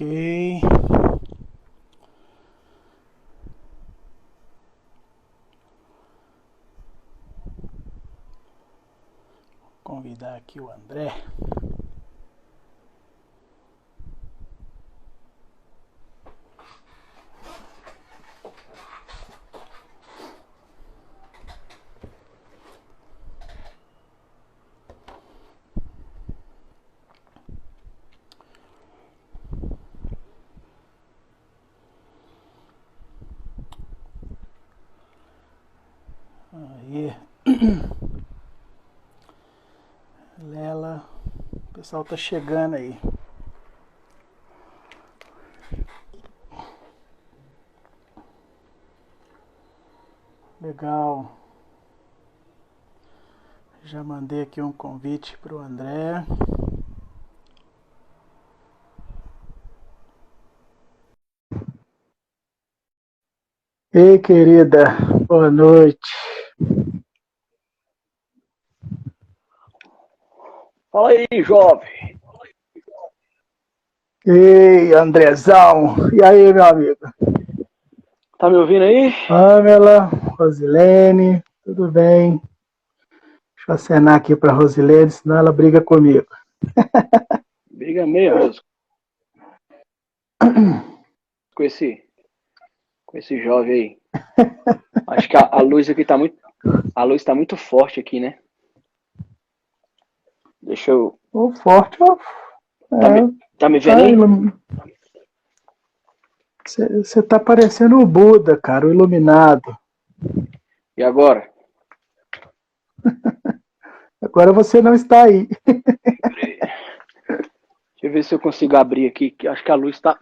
Ok. Vou convidar aqui o André. Aí. Lela. O pessoal tá chegando aí. Legal. Já mandei aqui um convite pro André. Ei, querida. Boa noite. Fala aí, jovem. Ei, Andrezão. E aí, meu amigo? Tá me ouvindo aí? Pamela, Rosilene, tudo bem? Deixa eu acenar aqui pra Rosilene, senão ela briga comigo. Briga mesmo com esse jovem aí. Acho que a luz aqui tá muito. A luz tá muito forte aqui, né? Deixa eu. O forte, Tá me vendo aí? Você tá parecendo o Buda, cara, o iluminado. E agora? Agora você não está aí. Deixa eu ver se eu consigo abrir aqui, que acho que a luz tá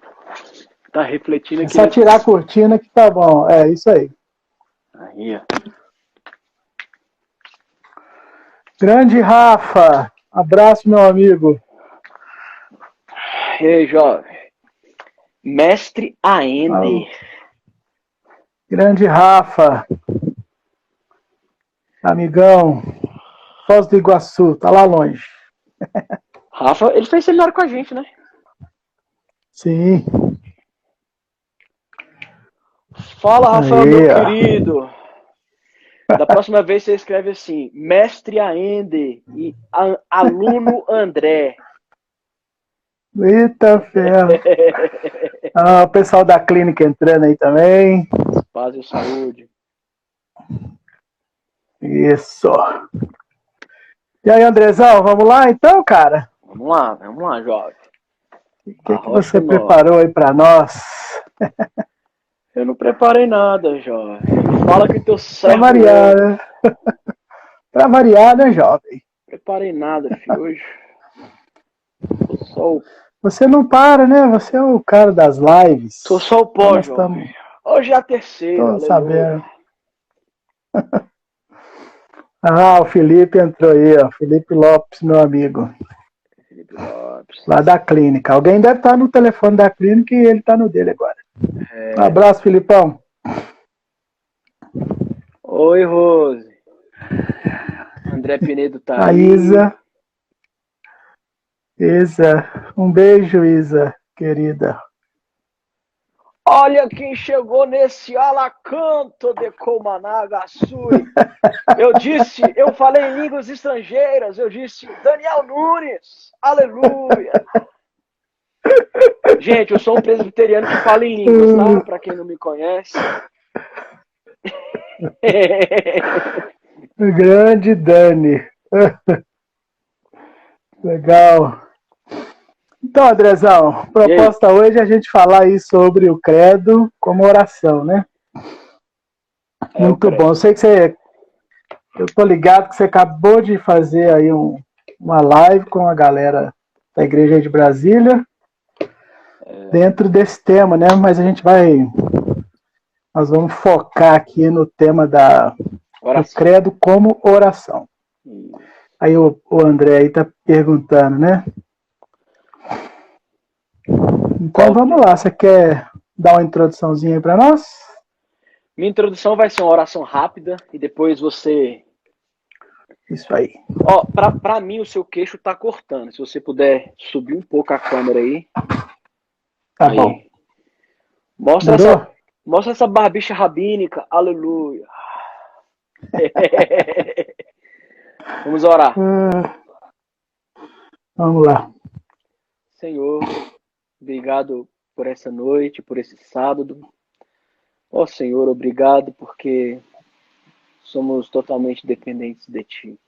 refletindo É aqui. só tirar a cortina que tá bom. É isso aí. Aí, ó. Grande Rafa, abraço, meu amigo. E aí, jovem. Mestre Aender. Grande Rafa, amigão, Foz do Iguaçu, tá lá longe. Rafa, ele fez seminário com a gente, né? Sim. Fala, Rafael, Aí, meu ó. querido. Da próxima vez você escreve assim: Mestre Aender e aluno André. Eita ferro. Ah, o pessoal da clínica entrando aí também. Paz e saúde. Isso. E aí, Andrezão, vamos lá então, cara? Vamos lá, jovem. O que Arrocha você o nó. preparou aí pra nós? Eu não preparei nada, jovem. Fala que teu Pra servo variar, ouve. né? Pra variar, né, jovem? Preparei nada, filho. Hoje tô só o, Você não para, né? Você é o cara das lives. tô só o Então pó, nós jovem. estamos. Hoje é a terceira, Tô aleluia. sabendo. Ah, o Felipe entrou aí, ó. Felipe Lopes, meu amigo. Felipe Lopes. Lá da clínica. Alguém deve estar no telefone da clínica e ele tá no dele agora. Um É. abraço, Filipão. Oi, Rose. André Pinedo tá A aí. Isa. Um beijo, Isa, querida. Olha quem chegou nesse alacanto de Comanagasui. Eu falei em línguas estrangeiras, eu disse Daniel Nunes, aleluia. Gente, eu sou um presbiteriano que fala em línguas, tá? Pra quem não me conhece. Grande Dani. Legal. Então, Andrezão, a E aí? proposta hoje é a gente falar aí sobre o credo como oração, né? É o Muito bom. credo. Eu tô ligado que você acabou de fazer aí uma live com a galera da Igreja de Brasília dentro desse tema, né? Mas nós vamos focar aqui no tema do Oração. credo como oração. Aí o André aí tá perguntando, né? Então Qual vamos tema? lá, você quer dar uma introduçãozinha aí para nós? Minha introdução vai ser uma oração rápida e depois você... Isso aí. Ó, pra mim o seu queixo tá cortando. Se você puder subir um pouco a câmera aí. Tá Aí. bom. Mostra essa barbicha rabínica. Aleluia. Vamos orar. Vamos lá. Senhor, obrigado por essa noite, por esse sábado. Ó Senhor, obrigado porque somos totalmente dependentes de Ti.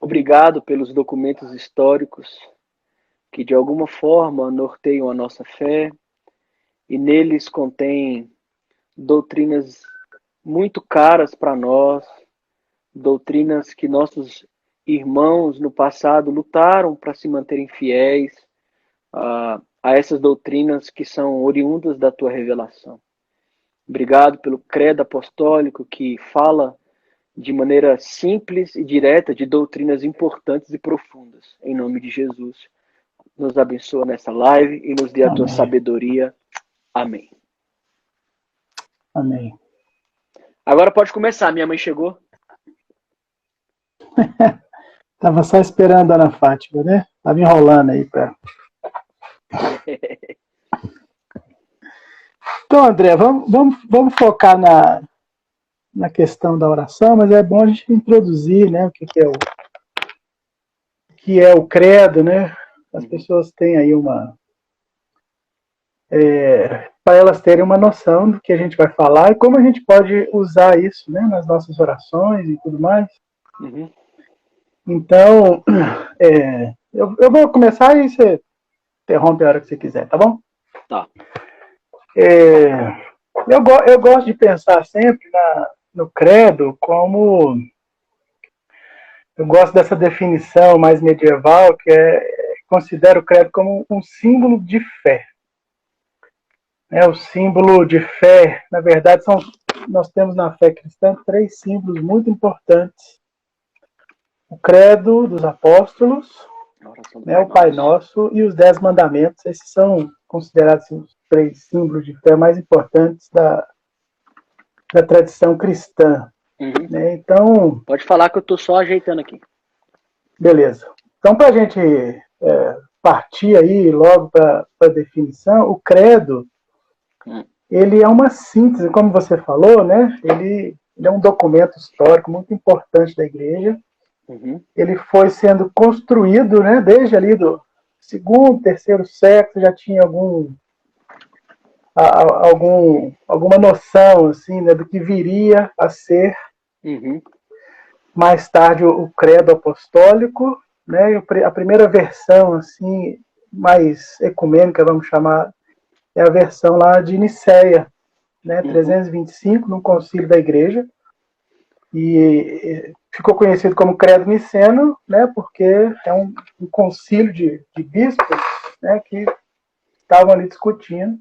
Obrigado pelos documentos históricos que de alguma forma norteiam a nossa fé e neles contém doutrinas muito caras para nós, doutrinas que nossos irmãos no passado lutaram para se manterem fiéis a essas doutrinas que são oriundas da tua revelação. Obrigado pelo credo apostólico que fala de maneira simples e direta de doutrinas importantes e profundas. Em nome de Jesus, nos abençoa nessa live e nos dê a tua sabedoria. Amém. Amém. Agora pode começar, minha mãe chegou. Tava só esperando a Ana Fátima, né? Tava enrolando aí pra... Então, André, vamos focar na questão da oração, mas é bom a gente introduzir, né, o que é o credo, né? As pessoas têm aí para elas terem uma noção do que a gente vai falar e como a gente pode usar isso, né, nas nossas orações e tudo mais. Uhum. Então, eu vou começar e você interrompe a hora que você quiser, tá bom? Tá. Eu gosto de pensar sempre no credo como... Eu gosto dessa definição mais medieval, que considero o credo como um símbolo de fé. O símbolo de fé, na verdade, nós temos na fé cristã 3 símbolos muito importantes. O credo dos apóstolos, o Pai Nosso e os 10 mandamentos. Esses são considerados os 3 símbolos de fé mais importantes da tradição cristã. Uhum. Então, pode falar que eu estou só ajeitando aqui. Beleza. Então, para a gente partir aí logo para a definição, o credo, ele é uma síntese, como você falou, né? Ele é um documento histórico muito importante da igreja. Uhum. Ele foi sendo construído, né, desde ali do 2º, 3º século, já tinha alguma noção assim, né, do que viria a ser. Uhum. Mais tarde o credo apostólico, né, a primeira versão assim mais ecumênica, vamos chamar, é a versão lá de Nicéia, né, 325, no concílio da igreja, e ficou conhecido como credo niceno, né, porque é um concílio de bispos, né, que estavam ali discutindo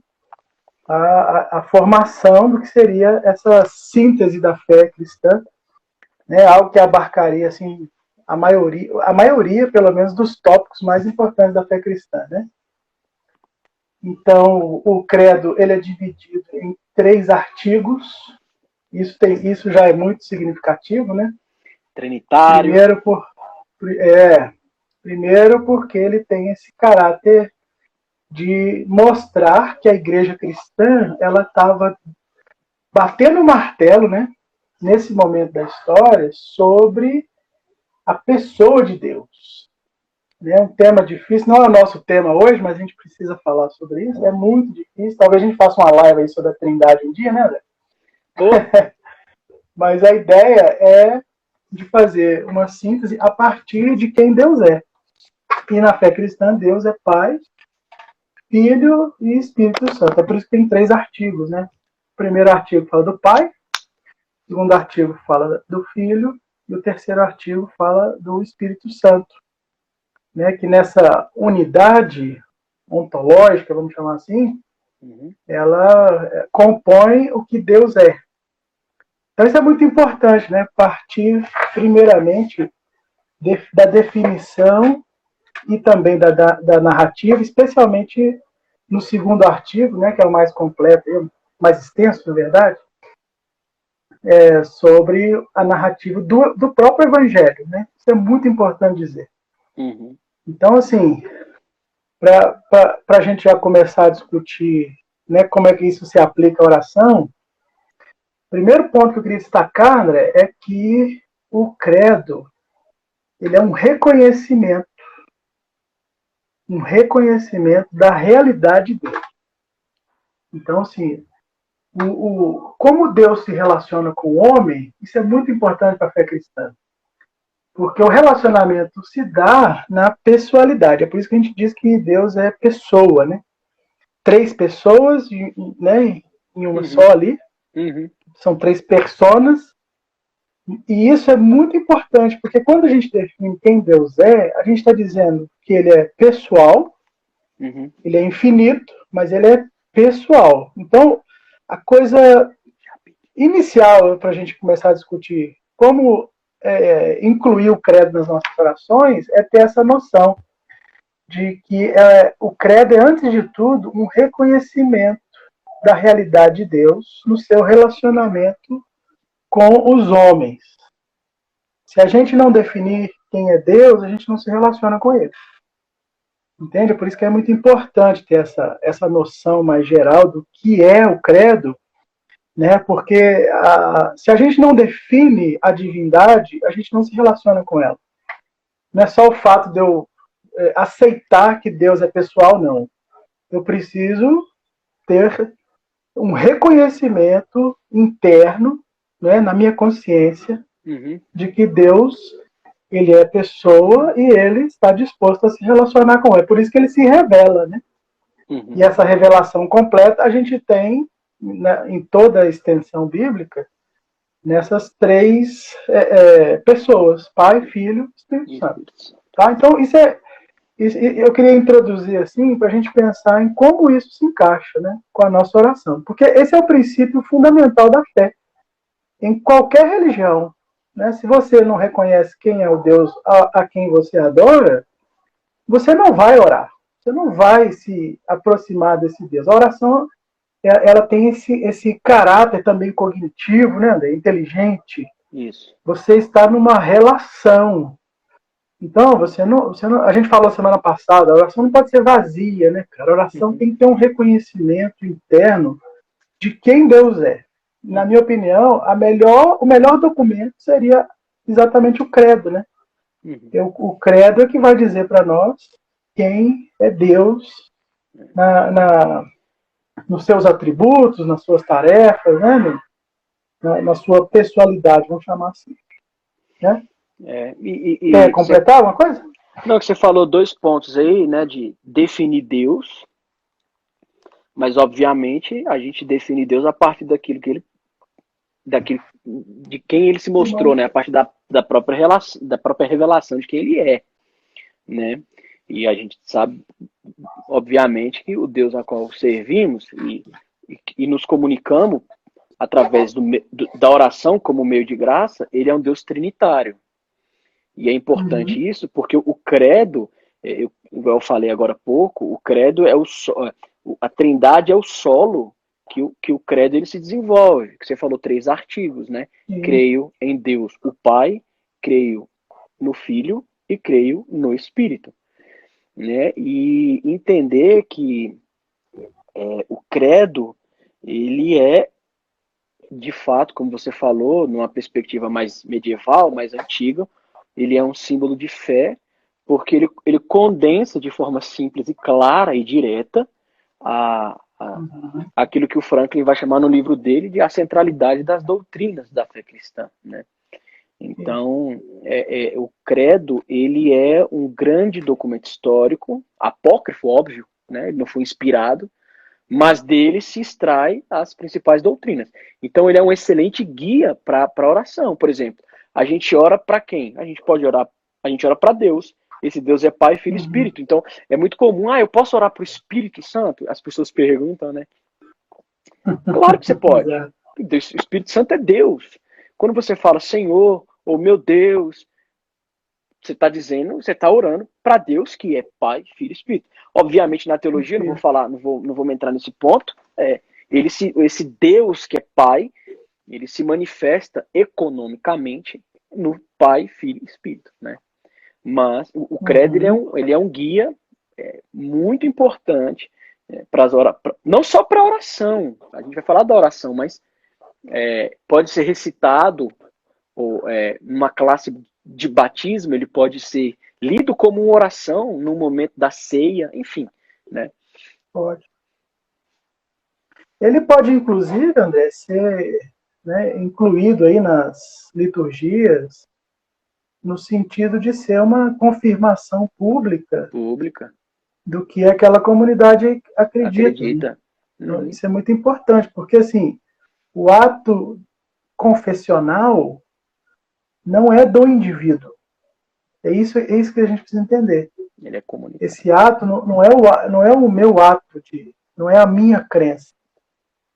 a formação do que seria essa síntese da fé cristã, né, algo que abarcaria assim, a maioria, pelo menos, dos tópicos mais importantes da fé cristã, né? Então, o credo ele é dividido em 3 artigos. Isso já é muito significativo, né? Trinitário. Primeiro porque ele tem esse caráter de mostrar que a igreja cristã ela estava batendo o martelo, né? Nesse momento da história, sobre a pessoa de Deus. É um tema difícil, não é o nosso tema hoje, mas a gente precisa falar sobre isso. É muito difícil. Talvez a gente faça uma live aí sobre a Trindade um dia, né, André? Mas a ideia é de fazer uma síntese a partir de quem Deus é. E na fé cristã, Deus é Pai, Filho e Espírito Santo. É por isso que tem 3 artigos, né? O primeiro artigo fala do Pai, o segundo artigo fala do Filho e o terceiro artigo fala do Espírito Santo. Né, que nessa unidade ontológica, vamos chamar assim, ela compõe o que Deus é. Então isso é muito importante, né? Partir primeiramente da definição e também da narrativa, especialmente no segundo artigo, né, que é o mais completo, mais extenso, na verdade, sobre a narrativa do próprio Evangelho. Né? Isso é muito importante dizer. Uhum. Então, assim, para a gente já começar a discutir, né, como é que isso se aplica à oração, o primeiro ponto que eu queria destacar, André, é que o credo ele é um reconhecimento da realidade dele. Então, assim, como Deus se relaciona com o homem, isso é muito importante para a fé cristã. Porque o relacionamento se dá na pessoalidade. É por isso que a gente diz que Deus é pessoa, né? Três pessoas, né, em uma só ali. São três personas. E isso é muito importante, porque quando a gente define quem Deus é, a gente está dizendo que ele é pessoal, ele é infinito, mas ele é pessoal. Então, a coisa inicial para a gente começar a discutir como incluir o credo nas nossas orações é ter essa noção de que o credo é, antes de tudo, um reconhecimento da realidade de Deus no seu relacionamento com os homens. Se a gente não definir quem é Deus, a gente não se relaciona com ele. Entende? Por isso que é muito importante ter essa noção mais geral do que é o credo, né? Porque se a gente não define a divindade, a gente não se relaciona com ela. Não é só o fato de eu aceitar que Deus é pessoal, não. Eu preciso ter um reconhecimento interno, né, na minha consciência, de que Deus ele é pessoa e ele está disposto a se relacionar com ela. É por isso que ele se revela, né? E essa revelação completa a gente tem, né, em toda a extensão bíblica, nessas três pessoas, Pai, Filho e Espírito Santo. Tá? Então, eu queria introduzir assim para a gente pensar em como isso se encaixa, né, com a nossa oração. Porque esse é o princípio fundamental da fé. Em qualquer religião, né, se você não reconhece quem é o Deus a quem você adora, você não vai orar. Você não vai se aproximar desse Deus. A oração ela tem esse caráter também cognitivo, né, André? Inteligente. Isso. Você está numa relação. Então, você não, a gente falou semana passada, a oração não pode ser vazia, né, cara? A oração tem que ter um reconhecimento interno de quem Deus é. Na minha opinião, o melhor documento seria exatamente o credo, né? O credo é que vai dizer para nós quem é Deus nos seus atributos, nas suas tarefas, né? Na sua pessoalidade, vamos chamar assim. Né? Quer completar alguma coisa? Não, que você falou dois pontos aí, né, de definir Deus, mas obviamente a gente define Deus a partir de quem ele se mostrou, né, a partir da própria revelação de quem ele é, né? E a gente sabe, obviamente, que o Deus a qual servimos e nos comunicamos através da oração como meio de graça, ele é um Deus trinitário. E é importante isso porque o credo, igual eu falei agora há pouco, o credo a trindade é o solo que o credo ele se desenvolve. Que você falou 3 artigos, né? Creio em Deus, o Pai, creio no Filho e creio no Espírito. Né? E entender que o credo, ele é, de fato, como você falou, numa perspectiva mais medieval, mais antiga, ele é um símbolo de fé, porque ele condensa de forma simples e clara e direta aquilo que o Franklin vai chamar no livro dele de a centralidade das doutrinas da fé cristã, né? Então, o credo, ele é um grande documento histórico, apócrifo, óbvio, né? Ele não foi inspirado, mas dele se extrai as principais doutrinas. Então, ele é um excelente guia para a oração. Por exemplo, a gente ora para quem? A gente ora para Deus. Esse Deus é Pai, Filho e Espírito. Então, é muito comum, eu posso orar para o Espírito Santo? As pessoas perguntam, né? Claro que você pode. O Espírito Santo é Deus. Quando você fala Senhor, ou meu Deus, você está dizendo, você está orando para Deus que é Pai, Filho e Espírito. Obviamente, na teologia, não vou falar, não vou entrar nesse ponto. Esse Deus que é Pai, ele se manifesta economicamente no Pai, Filho e Espírito, né? Mas o credo ele é um guia muito importante, não só para oração, a gente vai falar da oração, mas pode ser recitado, ou numa classe de batismo, ele pode ser lido como uma oração no momento da ceia, enfim, né? Pode. Ele pode, inclusive, André, ser, né, incluído aí nas liturgias, no sentido de ser uma confirmação pública do que aquela comunidade acredita. Né? Então, isso é muito importante, porque assim, o ato confessional não é do indivíduo. É isso que a gente precisa entender. Ele é comunitário. Esse ato não é o meu ato, não é a minha crença.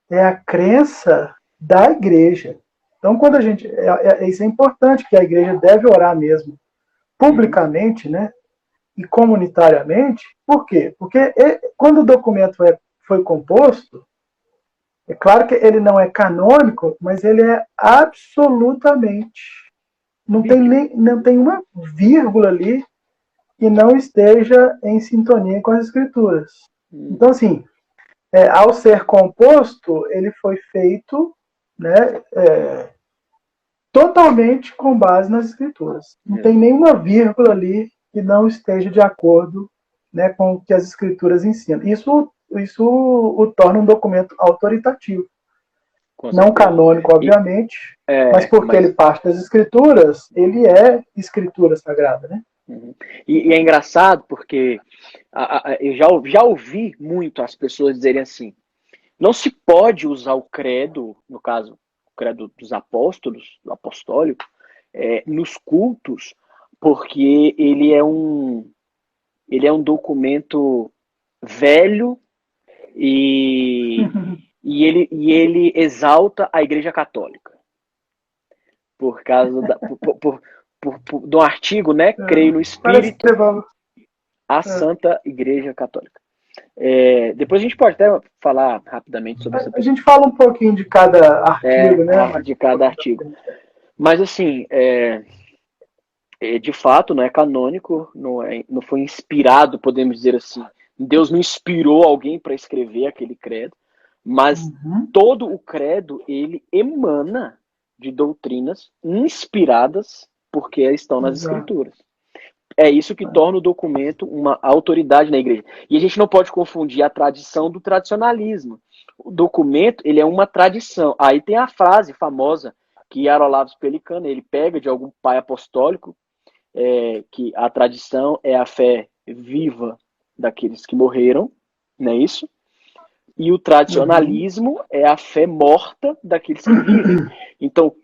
É a crença da igreja. Então, quando a gente. Isso é importante, que a igreja deve orar mesmo, publicamente, né? E comunitariamente. Por quê? Porque quando o documento foi composto, é claro que ele não é canônico, mas ele é absolutamente. Não tem uma vírgula ali que não esteja em sintonia com as escrituras. Então, assim, ao ser composto, ele foi feito, né, totalmente com base nas escrituras. Não tem nenhuma vírgula ali que não esteja de acordo, né, com o que as escrituras ensinam. Isso o torna um documento autoritativo. Não canônico, obviamente, mas porque ele parte das escrituras, ele é escritura sagrada, né? E é engraçado porque eu já ouvi muito as pessoas dizerem assim, não se pode usar o credo, no caso, o credo dos apóstolos, do apostólico, nos cultos, porque ele é um documento velho e ele exalta a Igreja Católica. Por causa do artigo, né? Creio no Espírito, a Santa Igreja Católica. Depois a gente pode até falar rapidamente sobre isso. A gente fala um pouquinho de cada artigo, né? De cada artigo. Mas assim, de fato, não é canônico, não foi inspirado, podemos dizer assim. Deus não inspirou alguém para escrever aquele credo, mas todo o credo, ele emana de doutrinas inspiradas porque estão nas escrituras. É isso que torna o documento uma autoridade na igreja. E a gente não pode confundir a tradição do tradicionalismo. O documento, ele é uma tradição. Aí tem a frase famosa que Yarolavos Pelicano, ele pega de algum pai apostólico, que a tradição é a fé viva daqueles que morreram, não é isso? E o tradicionalismo é a fé morta daqueles que vivem. Então,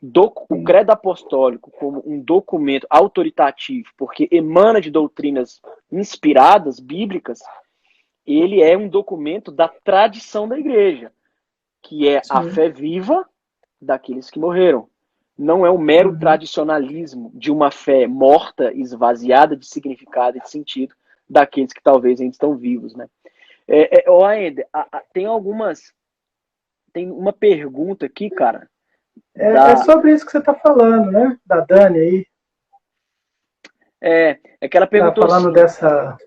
o credo apostólico, como um documento autoritativo, porque emana de doutrinas inspiradas, bíblicas, ele é um documento da tradição da igreja, que é a fé viva daqueles que morreram. Não é um mero tradicionalismo de uma fé morta, esvaziada de significado e de sentido daqueles que talvez ainda estão vivos, né? Ender, tem uma pergunta aqui, cara. É sobre isso que você está falando, né? Da Dani aí. Que ela perguntou. Tá falando assim, dessa.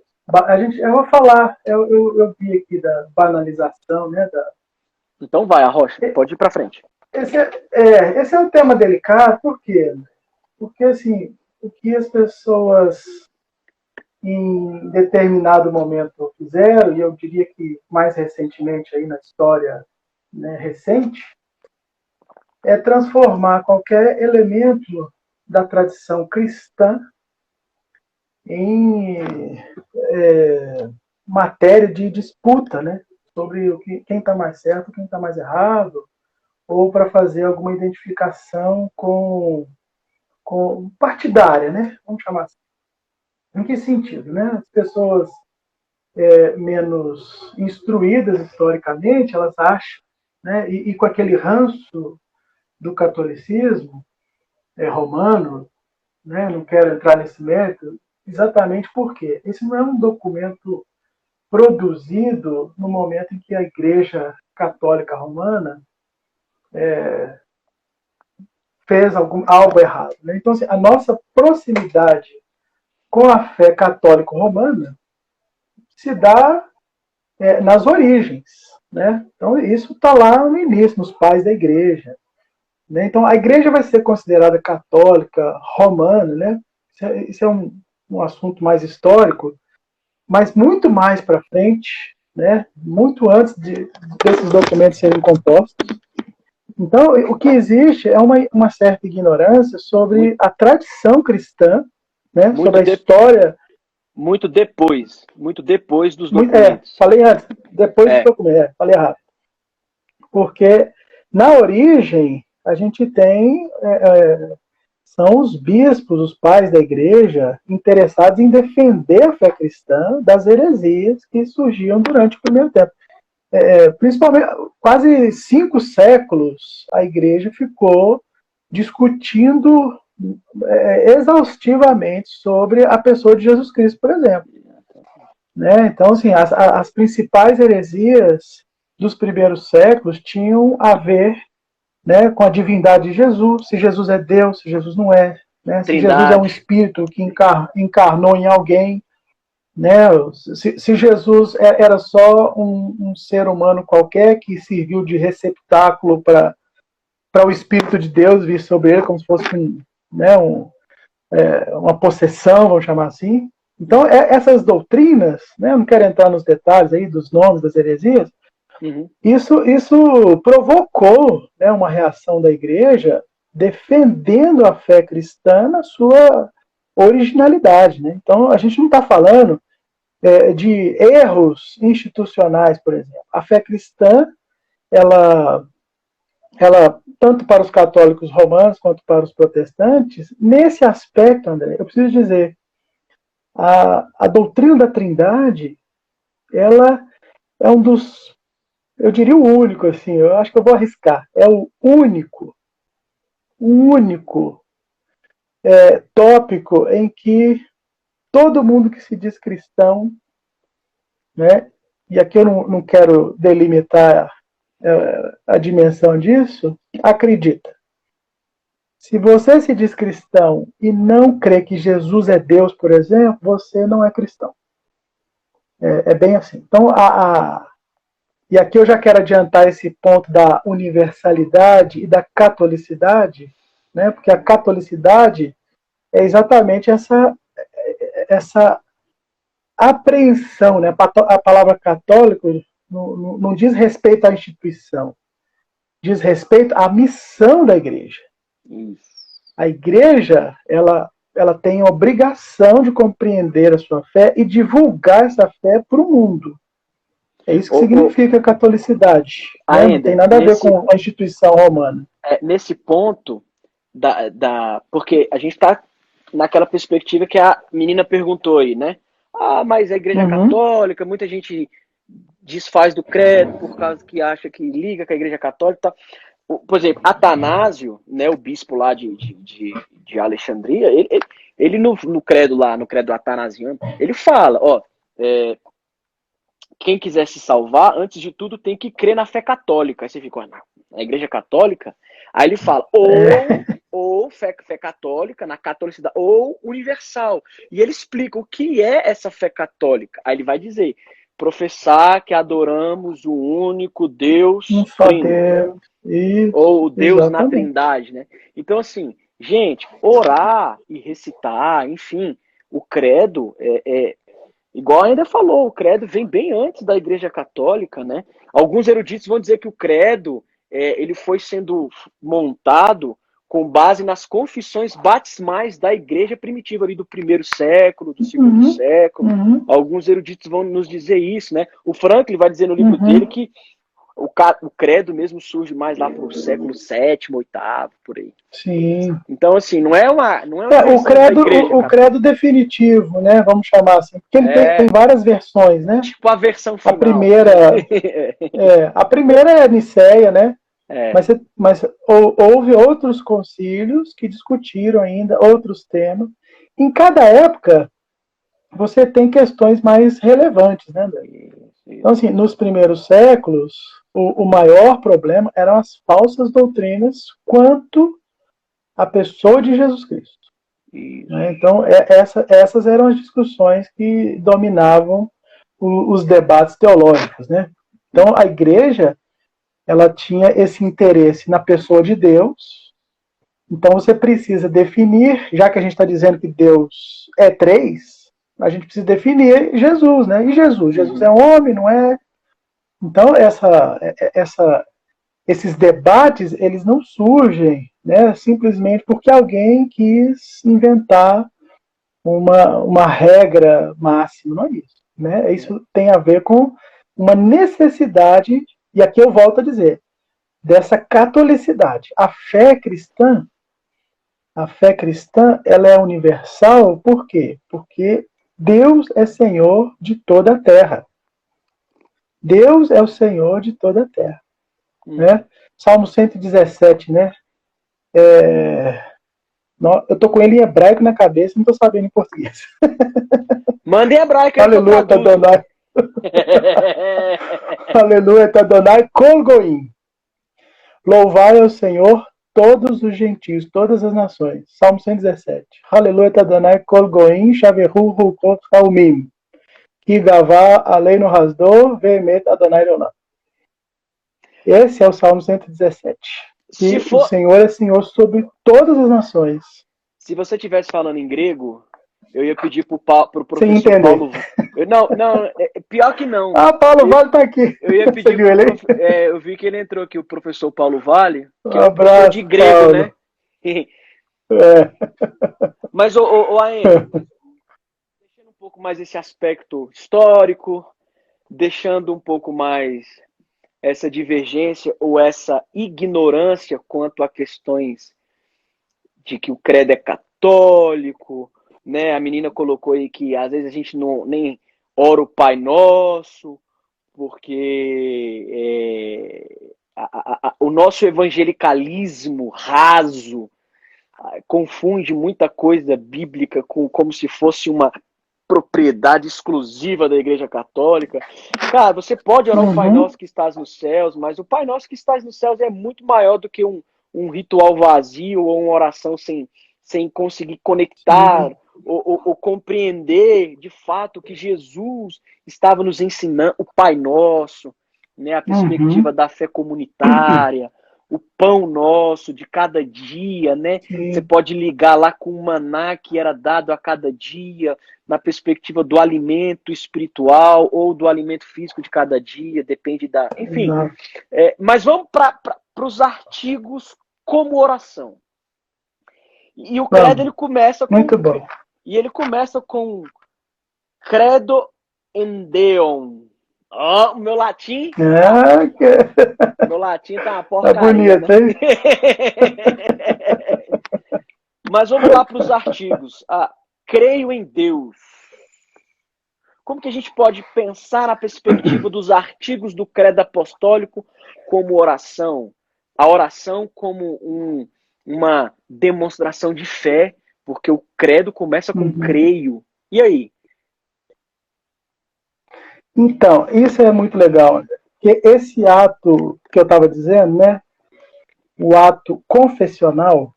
Eu vou falar, eu vi aqui da banalização, né? Então vai, Arrocha, pode ir para frente. Esse é um tema delicado, por quê? Porque, assim, o que as pessoas em determinado momento fizeram, e eu diria que mais recentemente aí na história, né, recente, é transformar qualquer elemento da tradição cristã em matéria de disputa, né, sobre quem está mais certo, quem está mais errado, ou para fazer alguma identificação com partidária, né? Vamos chamar assim. Em que sentido, né? As pessoas menos instruídas historicamente, elas acham, né? E com aquele ranço do catolicismo romano, né? Não quero entrar nesse mérito, exatamente porque esse não é um documento produzido no momento em que a Igreja Católica Romana fez algo errado. Né? Então, assim, a nossa proximidade com a fé católico-romana se dá nas origens, né? Então isso está lá no início, nos pais da igreja, né? Então a igreja vai ser considerada católica, romana, né? Isso é um assunto mais histórico, mas muito mais para frente, né? Muito antes desses documentos serem compostos. Então, o que existe é uma certa ignorância sobre a tradição cristã, né? Sobre a história. Muito depois dos documentos. Falei antes, depois dos documentos, falei errado. Porque na origem a gente tem são os bispos, os pais da igreja, interessados em defender a fé cristã das heresias que surgiam durante o primeiro tempo. Principalmente, quase 5 séculos, a igreja ficou discutindo exaustivamente sobre a pessoa de Jesus Cristo, por exemplo. Né? Então, assim, as principais heresias dos primeiros séculos tinham a ver, né, com a divindade de Jesus, se Jesus é Deus, se Jesus não é, né? Se Jesus é um espírito que encarnou em alguém, né? Se Jesus era só um ser humano qualquer que serviu de receptáculo para o Espírito de Deus vir sobre ele, como se fosse uma possessão, vamos chamar assim. Então, essas doutrinas, né, eu não quero entrar nos detalhes aí dos nomes das heresias, isso provocou, né, uma reação da igreja defendendo a fé cristã na sua originalidade. Né? Então, a gente não está falando de erros institucionais, por exemplo. A fé cristã, ela, tanto para os católicos romanos quanto para os protestantes, nesse aspecto, André, eu preciso dizer, a doutrina da Trindade, ela é um dos, eu diria o único, assim, eu acho que eu vou arriscar, é o único tópico em que todo mundo que se diz cristão, né, e aqui eu não quero delimitar a dimensão disso, acredita. Se você se diz cristão e não crê que Jesus é Deus, por exemplo, você não é cristão. É bem assim. Então, e aqui eu já quero adiantar esse ponto da universalidade e da catolicidade, né? Porque a catolicidade é exatamente essa apreensão, né? A palavra católico não diz respeito à instituição, diz respeito à missão da igreja. A igreja, ela tem a obrigação de compreender a sua fé e divulgar essa fé para o mundo. É isso que significa catolicidade. Né? Não tem nada a ver com a instituição romana. Nesse ponto, porque a gente está naquela perspectiva que a menina perguntou aí, né? Mas a igreja católica, muita gente desfaz do credo por causa que acha que liga com a igreja católica. Por exemplo, Atanásio, né, o bispo lá de Alexandria, ele no credo lá, no credo atanasiano, ele fala, quem quiser se salvar, antes de tudo tem que crer na fé católica. Aí você fica, na igreja católica? Aí ele fala, ou fé católica, na catolicidade, ou universal. E ele explica o que é essa fé católica. Aí ele vai dizer, professar que adoramos o único Deus Trino. Ou Deus na Trindade, né? Então, assim, gente, orar e recitar, enfim, o credo igual ainda falou, o credo vem bem antes da Igreja Católica, né? Alguns eruditos vão dizer que o credo ele foi sendo montado com base nas confissões batismais da Igreja primitiva ali do primeiro século, do segundo século. Alguns eruditos vão nos dizer isso, né? O Franklin vai dizer no livro dele que o credo mesmo surge mais lá pro século VII, VIII, por aí. Sim. Então, assim, não é uma o credo definitivo, né? Vamos chamar assim. Porque ele tem várias versões, né? Tipo a versão final. A primeira é a Nicéia, né? Mas houve outros concílios que discutiram ainda outros temas. Em cada época, você tem questões mais relevantes, né, André? Então, assim, nos primeiros séculos, o maior problema eram as falsas doutrinas quanto à pessoa de Jesus Cristo. Né? Então, essas eram as discussões que dominavam os debates teológicos, né? Então, a igreja, ela tinha esse interesse na pessoa de Deus. Então, você precisa definir, já que a gente está dizendo que Deus é três, a gente precisa definir Jesus, né? E Jesus? Jesus é homem, não é? Então, esses debates, eles não surgem, né, simplesmente porque alguém quis inventar uma regra máxima, não é isso. Né? Isso tem a ver com uma necessidade, e aqui eu volto a dizer, dessa catolicidade. A fé cristã, ela é universal, por quê? Porque Deus é Senhor de toda a terra. Deus é o Senhor de toda a terra. Né? Salmo 117, né? Eu tô com ele em hebraico na cabeça, não tô sabendo em português. Manda em hebraico. Aleluia, Tadonai. Aleluia, Tadonai, Kol Goim. Louvai ao Senhor todos os gentios, todas as nações. Salmo 117. Aleluia, Tadonai, Kol Goim, Shavehu, Hukot, Haumim. Higavá, Aleinu Hasdor, Veemet, Adonai Leonam. Esse é o Salmo 117. E o Senhor é Senhor sobre todas as nações. Se você estivesse falando em grego, eu ia pedir pro professor Paulo. Não, pior que não. Paulo Vale tá aqui. Eu ia pedir eu vi que ele entrou aqui, o professor Paulo Vale, que é professor de grego, Paulo. Né? Mas, Aene, deixando um pouco mais esse aspecto histórico, deixando um pouco mais essa divergência ou essa ignorância quanto a questões de que o credo é católico, né? A menina colocou aí que às vezes a gente nem ora o Pai Nosso, porque o nosso evangelicalismo raso confunde muita coisa bíblica como se fosse uma propriedade exclusiva da Igreja Católica. Cara, você pode orar o Pai Nosso que estás nos céus, mas o Pai Nosso que estás nos céus é muito maior do que um ritual vazio ou uma oração sem conseguir conectar ou compreender de fato que Jesus estava nos ensinando, o Pai Nosso, né, a perspectiva da fé comunitária, o pão nosso de cada dia, né? Você pode ligar lá com o maná que era dado a cada dia, na perspectiva do alimento espiritual ou do alimento físico de cada dia, depende da... Enfim, mas vamos para os artigos como oração. E o credo, ele começa com... Muito bom. E ele começa com credo in Deum. O meu latim... Meu latim tá uma porcaria. Tá bonito, né? hein? Mas vamos lá para os artigos. Creio em Deus. Como que a gente pode pensar na perspectiva dos artigos do credo apostólico como oração? A oração como uma demonstração de fé, porque o credo começa com creio. E aí? Então, isso é muito legal, porque esse ato que eu estava dizendo, né, o ato confessional,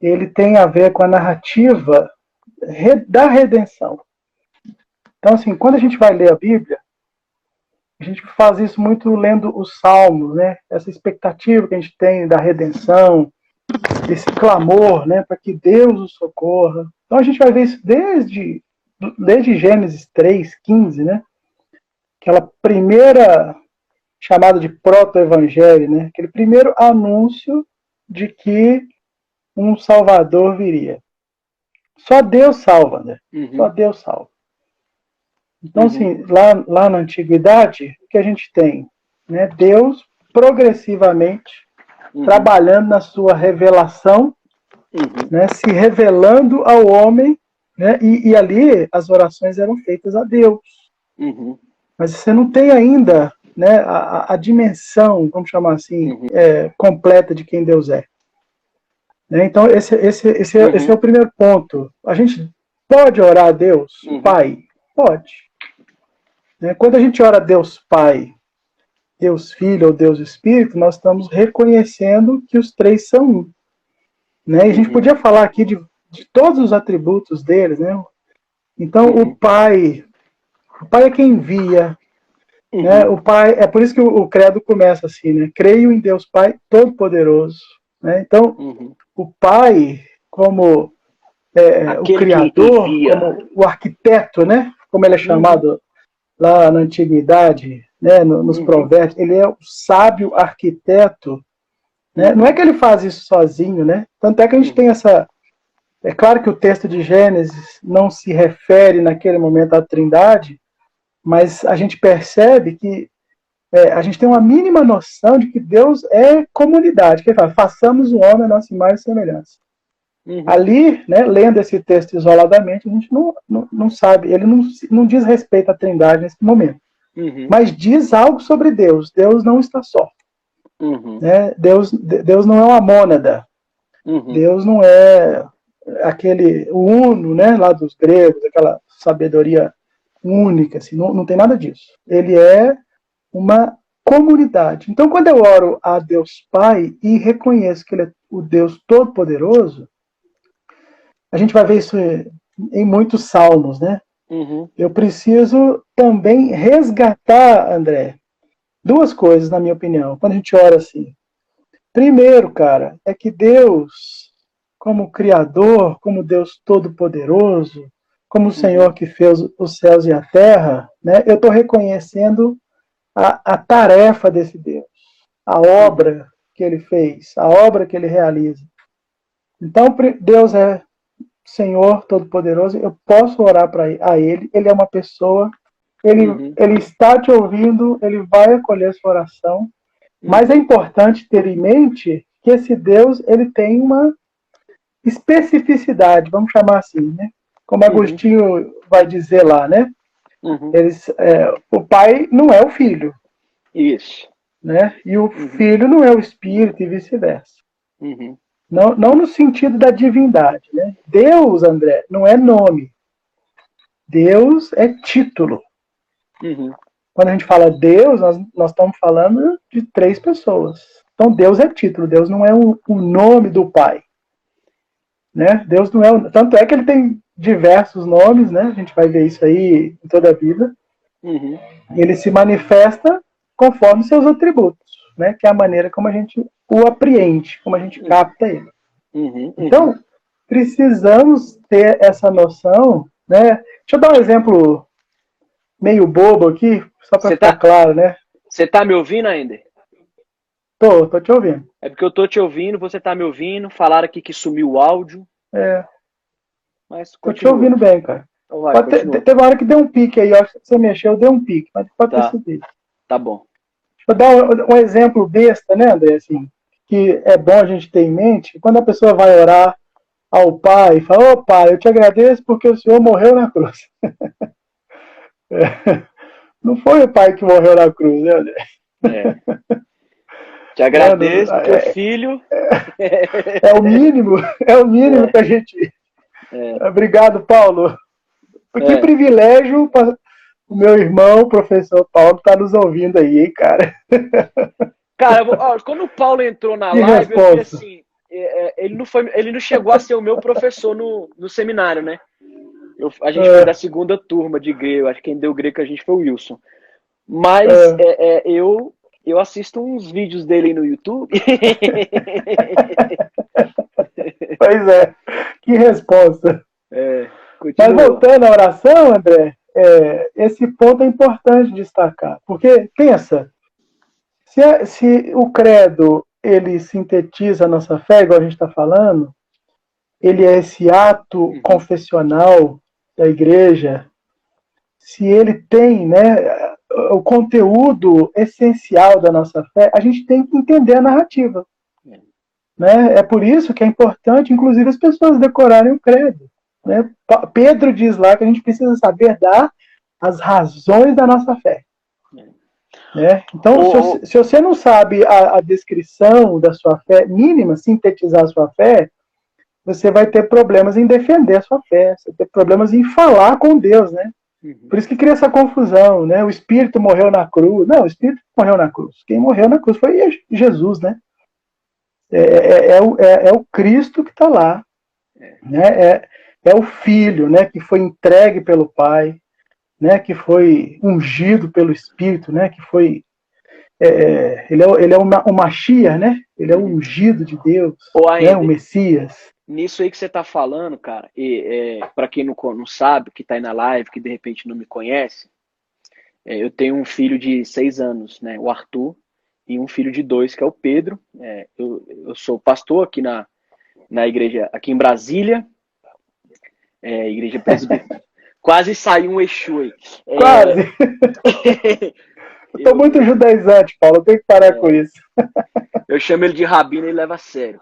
ele tem a ver com a narrativa da redenção. Então, assim, quando a gente vai ler a Bíblia, a gente faz isso muito lendo os Salmos, né, essa expectativa que a gente tem da redenção, esse clamor, né, para que Deus o socorra. Então, a gente vai ver isso desde Gênesis 3:15, né? Aquela primeira chamada de proto-evangelho, né? Aquele primeiro anúncio de que um Salvador viria. Só Deus salva, né? Só Deus salva. Então, assim, lá na Antiguidade, o que a gente tem? Né? Deus progressivamente trabalhando na sua revelação, né? Se revelando ao homem, né? E ali as orações eram feitas a Deus. Mas você não tem ainda, né, a dimensão, vamos chamar assim, completa de quem Deus é. Né? Então, esse é o primeiro ponto. A gente pode orar a Deus Pai? Pode. Né? Quando a gente ora a Deus Pai, Deus Filho ou Deus Espírito, nós estamos reconhecendo que os três são um. Né? E a gente podia falar aqui de todos os atributos deles, né? Então, o Pai, O Pai é quem envia. Né? O Pai, é por isso que o credo começa assim, né? Creio em Deus Pai Todo-Poderoso. Né? Então, o Pai, como o Aquele que Criador, envia. como o arquiteto, né? Como ele é chamado lá na antiguidade, né? Nos provérbios, ele é o sábio arquiteto. Né? Não é que ele faz isso sozinho, né? Tanto é que a gente tem essa... É claro que o texto de Gênesis não se refere naquele momento à Trindade, mas a gente percebe que a gente tem uma mínima noção de que Deus é comunidade. Que ele fala, façamos o homem a nossa imagem e semelhança. Ali, né, lendo esse texto isoladamente, a gente não sabe, ele não diz respeito à Trindade nesse momento. Mas diz algo sobre Deus. Deus não está só. Né? Deus não é uma mônada. Deus não é o uno, né, lá dos gregos, aquela sabedoria única, assim, não tem nada disso. Ele é uma comunidade. Então, quando eu oro a Deus Pai e reconheço que Ele é o Deus Todo-Poderoso, a gente vai ver isso em muitos salmos, né? Eu preciso também resgatar, André, duas coisas, na minha opinião, quando a gente ora assim. Primeiro, cara, é que Deus, como Criador, como Deus Todo-Poderoso, como o Senhor que fez os céus e a terra, né? Eu estou reconhecendo a tarefa desse Deus, a obra que ele fez, a obra que ele realiza. Então, Deus é Senhor Todo-Poderoso, eu posso orar a Ele, Ele é uma pessoa, ele está te ouvindo, Ele vai acolher a sua oração, mas é importante ter em mente que esse Deus, ele tem uma especificidade, vamos chamar assim, né? Como Agostinho vai dizer lá, né? O pai não é o filho. Isso. Né? E o filho não é o espírito e vice-versa. Não no sentido da divindade. Né? Deus, André, não é nome. Deus é título. Quando a gente fala Deus, nós estamos falando de três pessoas. Então Deus é título, Deus não é o nome do Pai. Né? Deus não é. Tanto é que ele tem diversos nomes, né? A gente vai ver isso aí em toda a vida. Ele se manifesta conforme seus atributos, né? Que é a maneira como a gente o apreende, como a gente capta ele. Então, precisamos ter essa noção, né? Deixa eu dar um exemplo meio bobo aqui, só para ficar claro, né? Você tá me ouvindo ainda? Tô te ouvindo. É porque eu tô te ouvindo, você tá me ouvindo, falaram aqui que sumiu o áudio. Mas tô te ouvindo bem, cara. Então vai, teve uma hora que deu um pique aí, eu acho que você mexeu, deu um pique, mas pode ter sido isso. Tá bom. Vou dar um exemplo besta, né, André, assim, que é bom a gente ter em mente, quando a pessoa vai orar ao Pai, fala, ô Pai, eu te agradeço porque o Senhor morreu na cruz. Não foi o Pai que morreu na cruz, né, André? Te agradeço porque o filho... É o mínimo que a gente... Obrigado, Paulo. Que privilégio o meu irmão, o professor Paulo, tá nos ouvindo aí, hein, cara? Cara, quando o Paulo entrou na live, eu falei assim, ele não chegou a ser o meu professor no seminário, né? A gente foi da segunda turma de grego, acho que quem deu grego a gente foi o Wilson. Mas eu assisto uns vídeos dele no YouTube. Pois é, que resposta. Mas voltando à oração, André, esse ponto é importante destacar, porque pensa, se o credo ele sintetiza a nossa fé, igual a gente está falando, ele é esse ato confessional da igreja, se ele tem, né, o conteúdo essencial da nossa fé, a gente tem que entender a narrativa. Né? É por isso que é importante, inclusive, as pessoas decorarem o credo. Né? Pedro diz lá que a gente precisa saber dar as razões da nossa fé. Né? Então, se você não sabe a descrição da sua fé mínima, sintetizar a sua fé, você vai ter problemas em defender a sua fé, você vai ter problemas em falar com Deus, né? Por isso que cria essa confusão, né? O Espírito morreu na cruz. Não, o Espírito morreu na cruz. Quem morreu na cruz foi Jesus, né? É o Cristo que está lá. Né? É o Filho, né? Que foi entregue pelo Pai. né, que foi ungido pelo Espírito, né, que foi ele é o Mashiach, né? Ele é o ungido de Deus, Ou né? O ainda, Messias. nisso aí que você tá falando, cara, para quem não sabe, que tá aí na live, que de repente não me conhece, eu tenho um filho de 6 anos, né, o Arthur, e um filho de 2, que é o Pedro. Eu sou pastor aqui na igreja, aqui em Brasília, igreja presbiteriana. Quase saiu um Exu aí. Quase! Eu tô muito judaizante, Paulo, eu tenho que parar com isso. Eu chamo ele de Rabino e ele leva a sério.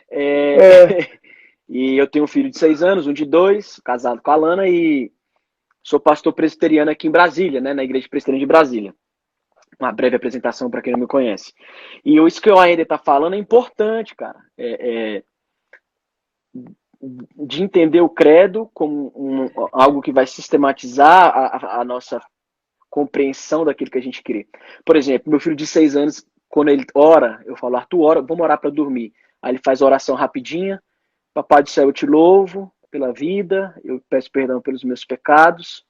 É. E eu tenho um filho de 6 anos, um de 2, casado com a Lana, e sou pastor presbiteriano aqui em Brasília, né, na igreja presbiteriana de Brasília. Uma breve apresentação para quem não me conhece. E isso que o Aender está falando é importante, cara. De entender o credo como algo que vai sistematizar a nossa compreensão daquilo que a gente crê. Por exemplo, meu filho de 6 anos, quando ele ora, eu falo, Arthur, ora, vamos orar para dormir. Aí ele faz a oração rapidinha. Papai do céu, eu te louvo pela vida, eu peço perdão pelos meus pecados.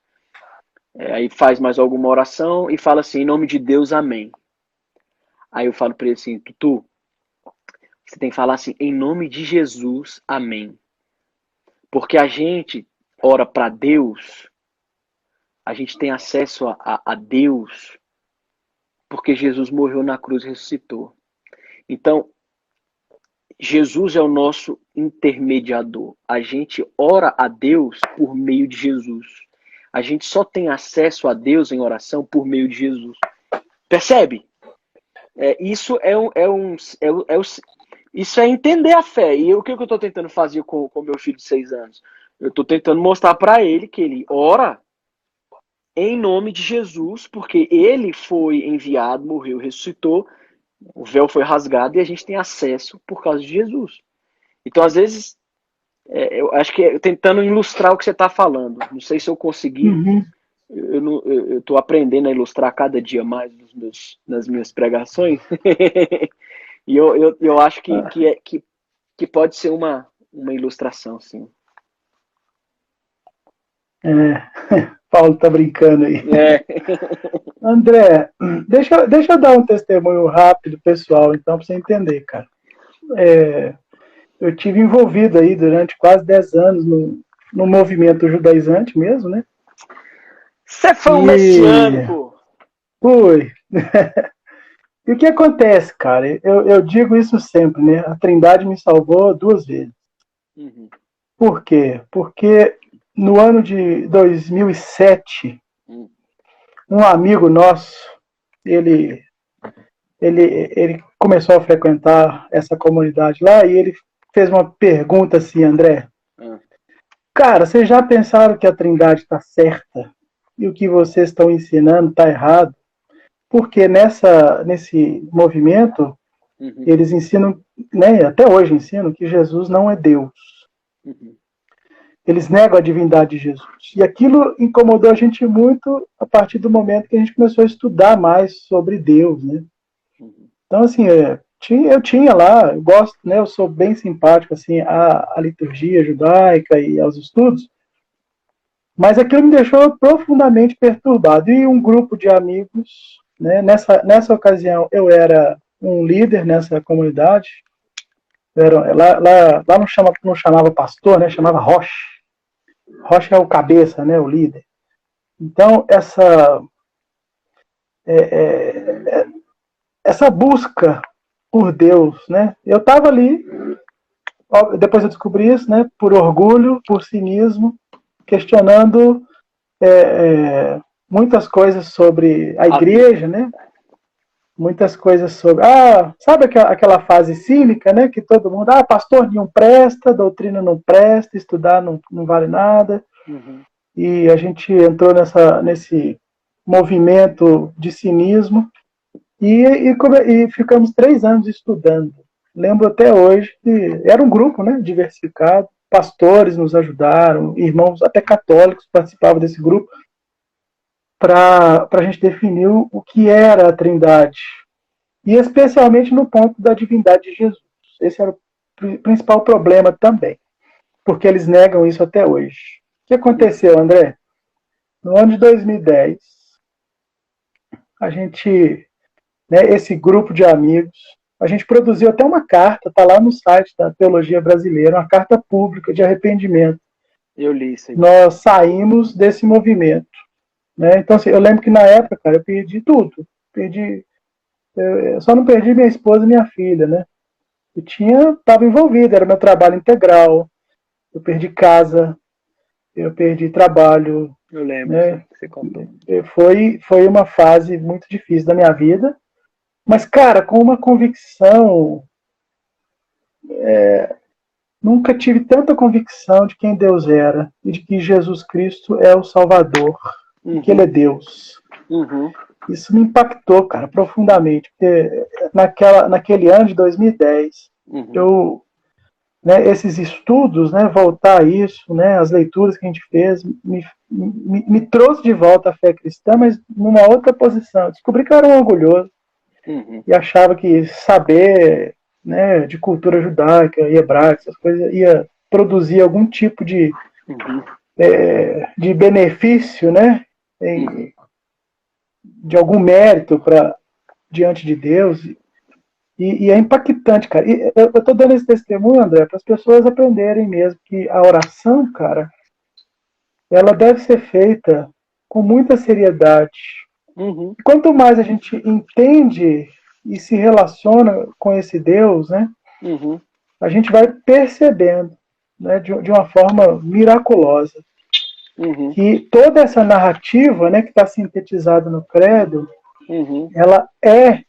Aí faz mais alguma oração e fala assim, em nome de Deus, amém. Aí eu falo para ele assim, Tutu, você tem que falar assim, em nome de Jesus, amém. Porque a gente ora para Deus, a gente tem acesso a Deus, porque Jesus morreu na cruz e ressuscitou. Então, Jesus é o nosso intermediador. A gente ora a Deus por meio de Jesus. A gente só tem acesso a Deus em oração por meio de Jesus. Percebe? Isso isso é entender a fé. E o que eu estou tentando fazer com meu filho de 6 anos? Eu estou tentando mostrar para ele que ele ora em nome de Jesus, porque ele foi enviado, morreu, ressuscitou, o véu foi rasgado e a gente tem acesso por causa de Jesus. Então, às vezes, eu acho que tentando ilustrar o que você está falando. Não sei se eu consegui. Uhum. Eu estou aprendendo a ilustrar cada dia mais nas minhas pregações. E eu acho que pode ser uma ilustração, sim. Paulo tá brincando aí. André, deixa eu dar um testemunho rápido, pessoal, então, para você entender, cara. Eu tive envolvido aí durante quase 10 anos no movimento judaizante mesmo, né? Você foi um messiânico! Fui. E o que acontece, cara? Eu digo isso sempre, né? A Trindade me salvou 2 vezes. Uhum. Por quê? Porque no ano de 2007, um amigo nosso, ele começou a frequentar essa comunidade lá e ele fez uma pergunta assim, André. Cara, vocês já pensaram que a Trindade está certa e o que vocês estão ensinando está errado? Porque nesse movimento, eles ensinam, né, até hoje ensinam, que Jesus não é Deus. Eles negam a divindade de Jesus. E aquilo incomodou a gente muito a partir do momento que a gente começou a estudar mais sobre Deus, né? Então, assim, eu tinha lá, eu gosto, né, eu sou bem simpático assim, à liturgia judaica e aos estudos, mas aquilo me deixou profundamente perturbado. E um grupo de amigos, né, nessa ocasião eu era um líder nessa comunidade, lá não chamava pastor, né, chamava Roche. Roche é o cabeça, né, o líder. Então, essa busca por Deus, né? Eu estava ali, depois eu descobri isso, né? Por orgulho, por cinismo, questionando muitas coisas sobre a igreja, né? Muitas coisas sobre... sabe aquela fase cínica, né? Que todo mundo... pastor não presta, doutrina não presta, estudar não vale nada. Uhum. E a gente entrou nesse movimento de cinismo e ficamos 3 anos estudando. Lembro até hoje que era um grupo, né, diversificado, pastores nos ajudaram, irmãos até católicos participavam desse grupo, para a gente definir o que era a Trindade, e especialmente no ponto da divindade de Jesus. Esse era o principal problema também, porque eles negam isso até hoje. O que aconteceu, André? no ano de 2010, a gente, né, esse grupo de amigos, a gente produziu até uma carta, está lá no site da Teologia Brasileira, uma carta pública de arrependimento. Eu li isso aí. Nós saímos desse movimento. Né? Então, assim, eu lembro que na época, cara, eu perdi tudo. Eu só não perdi minha esposa e minha filha, né? Estava envolvido, era meu trabalho integral. Eu perdi casa, eu perdi trabalho, Eu lembro, né? que você contou. Foi uma fase muito difícil da minha vida, mas, cara, com uma convicção, nunca tive tanta convicção de quem Deus era e de que Jesus Cristo é o Salvador e que Ele é Deus. Isso me impactou, cara, profundamente, porque naquele ano de 2010, né, esses estudos, né, voltar a isso, né, as leituras que a gente fez, me trouxe de volta à fé cristã, mas numa outra posição. Descobri que eu era um orgulhoso e achava que saber, né, de cultura judaica e hebraica, essas coisas, ia produzir algum tipo de benefício, né, de algum mérito diante de Deus. E é impactante, cara. E eu estou dando esse testemunho, André, para as pessoas aprenderem mesmo que a oração, cara, ela deve ser feita com muita seriedade. E quanto mais a gente entende e se relaciona com esse Deus, né, a gente vai percebendo, né, de uma forma miraculosa, que toda essa narrativa, né, que está sintetizada no credo, ela é,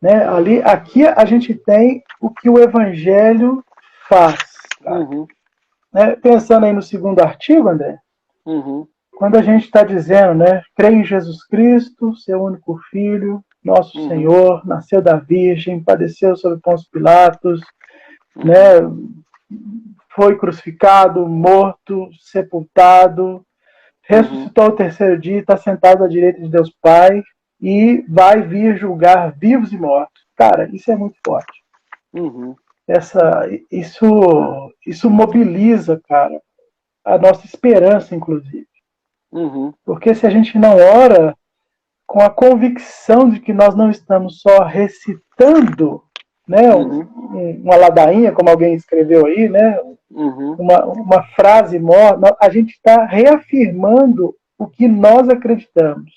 né, aqui a gente tem o que o Evangelho faz. Né? Pensando aí no segundo artigo, André, quando a gente está dizendo, né, crê em Jesus Cristo, seu único Filho, nosso Senhor, nasceu da Virgem, padeceu sob Pôncio Pilatos, né, foi crucificado, morto, sepultado, ressuscitou ao terceiro dia, está sentado à direita de Deus Pai e vai vir julgar vivos e mortos. Cara, isso é muito forte. Isso mobiliza, cara, a nossa esperança, inclusive. Porque se a gente não ora com a convicção de que nós não estamos só recitando, né, uma ladainha, como alguém escreveu aí, né, uma frase morta, a gente está reafirmando o que nós acreditamos.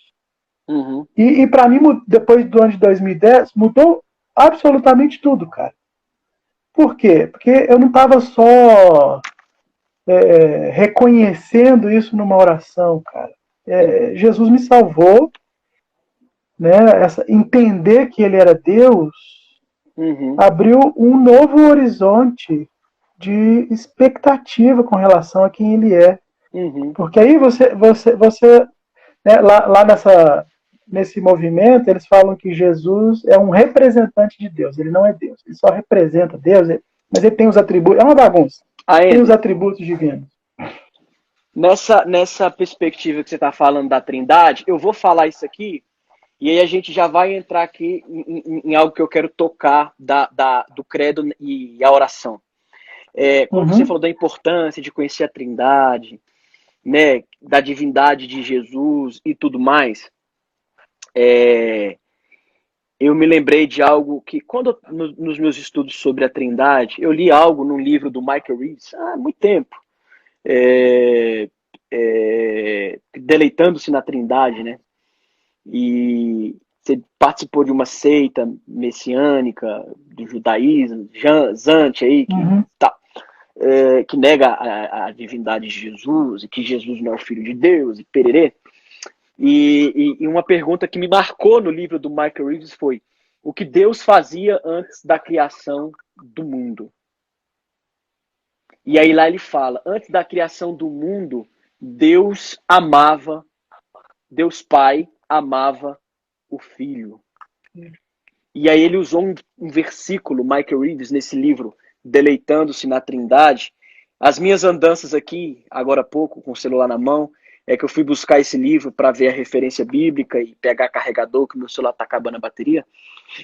E para mim, depois do ano de 2010, mudou absolutamente tudo, cara. Por quê? Porque eu não estava só reconhecendo isso numa oração, cara. Jesus me salvou, né? Entender que Ele era Deus abriu um novo horizonte de expectativa com relação a quem Ele é. Porque aí você né, lá nesse movimento, eles falam que Jesus é um representante de Deus. Ele não é Deus. Ele só representa Deus, mas ele tem os atributos. É uma bagunça. Tem os atributos divinos. Nessa perspectiva que você está falando da Trindade, eu vou falar isso aqui, e aí a gente já vai entrar aqui em algo que eu quero tocar do credo e a oração. Quando você falou da importância de conhecer a Trindade, né, da divindade de Jesus e tudo mais, eu me lembrei de algo que, nos meus estudos sobre a Trindade, eu li algo num livro do Michael Reeves há muito tempo, Deleitando-se na Trindade, né? E você participou de uma seita messiânica do judaísmo, Zante aí, que nega a divindade de Jesus e que Jesus não é o Filho de Deus e pererê. E uma pergunta que me marcou no livro do Michael Reeves foi: o que Deus fazia antes da criação do mundo? E aí lá ele fala, antes da criação do mundo, Deus Pai amava o Filho. E aí ele usou um versículo, Michael Reeves, nesse livro, Deleitando-se na Trindade. As minhas andanças aqui, agora há pouco, com o celular na mão, é que eu fui buscar esse livro para ver a referência bíblica e pegar carregador, que o meu celular está acabando a bateria.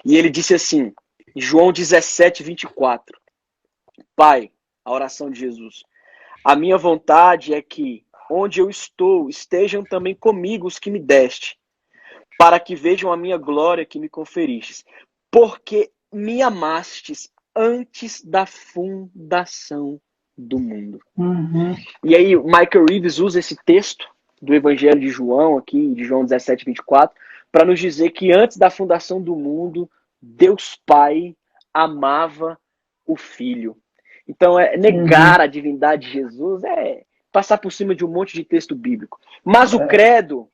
E ele disse assim, João 17, 24, Pai, a oração de Jesus, a minha vontade é que, onde eu estou, estejam também comigo os que me deste, para que vejam a minha glória que me conferistes, porque me amastes antes da fundação do mundo. Uhum. E aí, o Michael Reeves usa esse texto do Evangelho de João, aqui, de João 17, 24, para nos dizer que antes da fundação do mundo, Deus Pai amava o Filho. Então, negar a divindade de Jesus é passar por cima de um monte de texto bíblico. Mas o credo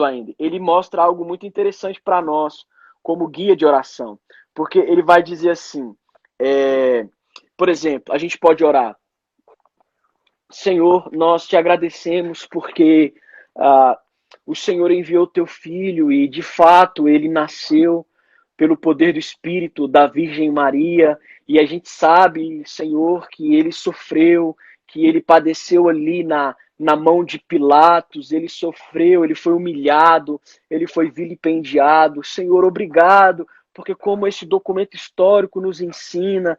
ainda, ele mostra algo muito interessante para nós, como guia de oração. Porque ele vai dizer assim, por exemplo, a gente pode orar: Senhor, nós te agradecemos porque o Senhor enviou teu Filho e, de fato, ele nasceu pelo poder do Espírito da Virgem Maria, e a gente sabe, Senhor, que ele sofreu, que ele padeceu ali na mão de Pilatos, ele sofreu, ele foi humilhado, ele foi vilipendiado. Senhor, obrigado, porque como esse documento histórico nos ensina,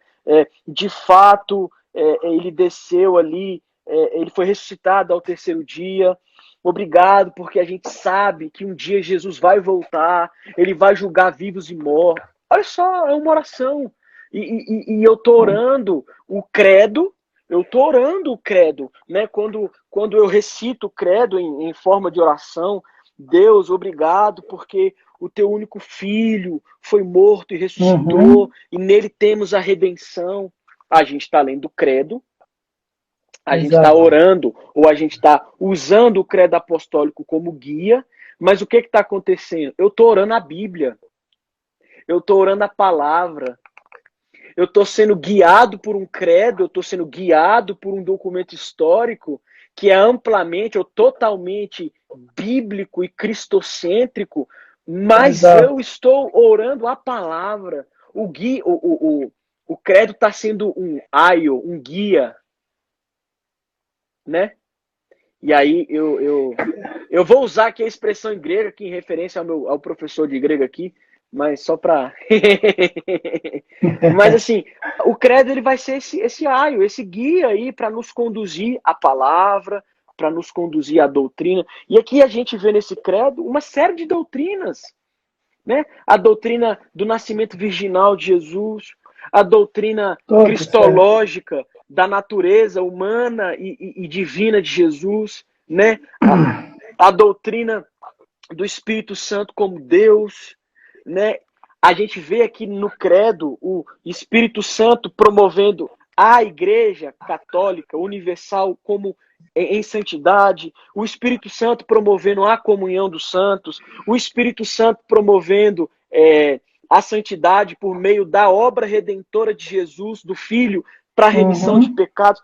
de fato, ele desceu ali, ele foi ressuscitado ao terceiro dia. Obrigado, porque a gente sabe que um dia Jesus vai voltar, ele vai julgar vivos e mortos. Olha só, é uma oração. E eu estou orando o credo, né? Quando eu recito o credo em forma de oração: Deus, obrigado, porque o teu único filho foi morto e ressuscitou, e nele temos a redenção. A gente está lendo o credo, a gente está orando, ou a gente está usando o credo apostólico como guia, mas o que está acontecendo? Eu estou orando a Bíblia, eu estou orando a palavra, eu estou sendo guiado por um credo, eu estou sendo guiado por um documento histórico que é amplamente ou totalmente bíblico e cristocêntrico, mas eu estou orando a palavra. O credo está sendo um aio, um guia, né? E aí eu vou usar aqui a expressão em grego, aqui, em referência ao professor de grego aqui, mas só para... Mas assim, o credo ele vai ser esse aio, esse guia aí para nos conduzir à palavra, para nos conduzir à doutrina. E aqui a gente vê nesse credo uma série de doutrinas, né? A doutrina do nascimento virginal de Jesus, a doutrina cristológica da natureza humana e divina de Jesus, né? A doutrina do Espírito Santo como Deus, né? A gente vê aqui no credo o Espírito Santo promovendo a Igreja Católica Universal como em santidade, o Espírito Santo promovendo a comunhão dos santos, o Espírito Santo promovendo a santidade por meio da obra redentora de Jesus, do Filho, para a remissão de pecados.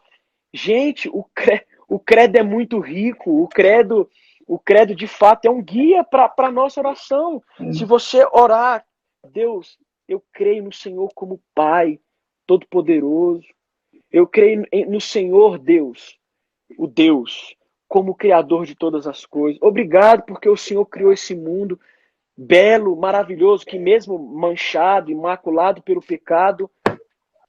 Gente, o credo é muito rico, o credo de fato é um guia para a nossa oração. Se você orar: Deus, eu creio no Senhor como Pai Todo-Poderoso, eu creio no Senhor Deus, o Deus, como Criador de todas as coisas. Obrigado porque o Senhor criou esse mundo belo, maravilhoso, que mesmo manchado, imaculado pelo pecado,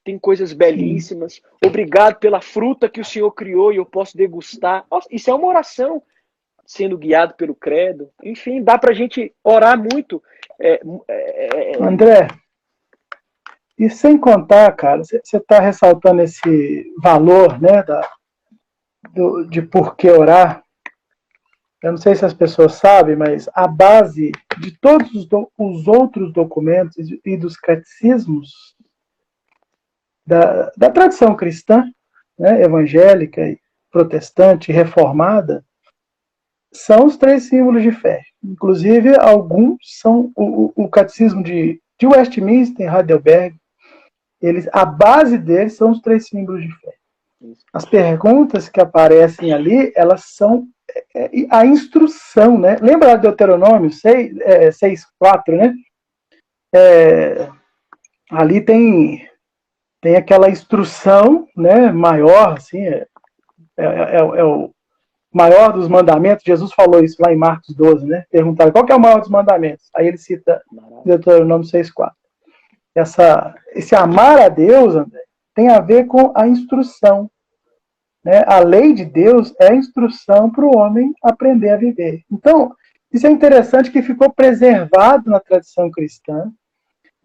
tem coisas belíssimas. Obrigado pela fruta que o Senhor criou e eu posso degustar. Isso é uma oração sendo guiado pelo credo. Enfim, dá pra gente orar muito. André, e sem contar, cara, você está ressaltando esse valor, né, de por que orar. Eu não sei se as pessoas sabem, mas a base de todos os outros documentos e dos catecismos da tradição cristã, né, evangélica, protestante, reformada, são os 3 símbolos de fé. Inclusive, alguns são o catecismo de Westminster, Heidelberg. A base deles são os 3 símbolos de fé. As perguntas que aparecem ali, elas são a instrução, né? Lembra de Deuteronômio 6:4, né? Ali tem aquela instrução, né, maior, assim, é o maior dos mandamentos. Jesus falou isso lá em Marcos 12, né? Perguntaram qual que é o maior dos mandamentos. Aí ele cita Deuteronômio 6:4. Esse amar a Deus, André, tem a ver com a instrução. né? A lei de Deus é a instrução para o homem aprender a viver. Então, isso é interessante que ficou preservado na tradição cristã.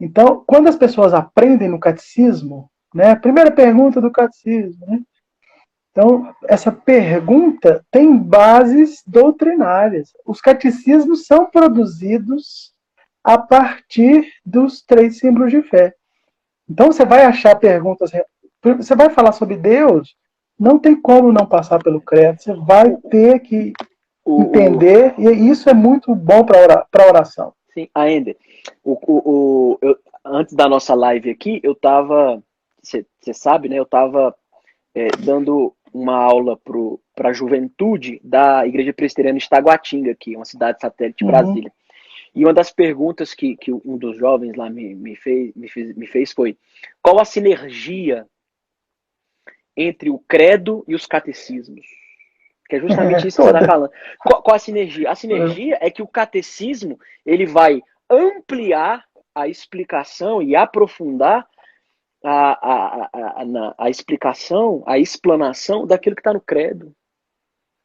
Então, quando as pessoas aprendem no catecismo, né? Primeira pergunta do catecismo, né? Então, essa pergunta tem bases doutrinárias. Os catecismos são produzidos a partir dos 3 símbolos de fé. Então, você vai achar perguntas. Você vai falar sobre Deus, não tem como não passar pelo credo. Você vai ter que entender, e isso é muito bom para a oração. Sim, ainda. Antes da nossa live aqui, eu estava, você sabe, né? Eu estava dando uma aula para a juventude da Igreja Presbiteriana de Taguatinga, aqui, uma cidade satélite de Brasília. E uma das perguntas que um dos jovens lá me fez foi: qual a sinergia entre o credo e os catecismos? Que é justamente isso que você está falando. Qual a sinergia? A sinergia é que o catecismo ele vai ampliar a explicação e aprofundar a explicação, a explanação daquilo que está no credo.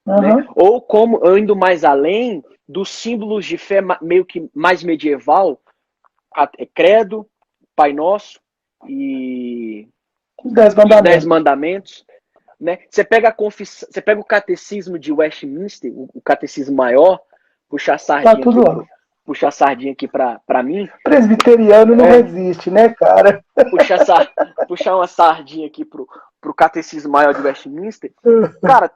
Né? Ou como, indo mais além dos símbolos de fé meio que mais medieval, credo, Pai Nosso e os 10 mandamentos. Né? Você pega o catecismo de Westminster, o catecismo maior, puxar a sardinha aqui para mim. Presbiteriano não resiste, né, cara? Puxar uma sardinha aqui pro catecismo maior de Westminster. Cara,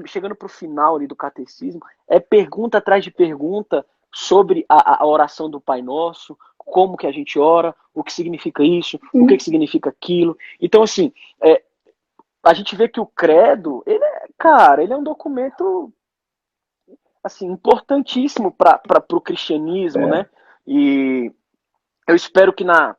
chegando pro final ali do catecismo, é pergunta atrás de pergunta sobre a oração do Pai Nosso, como que a gente ora, o que significa isso, o que significa aquilo. Então, assim, a gente vê que o credo, ele é um documento assim, importantíssimo para o cristianismo, né? E eu espero que na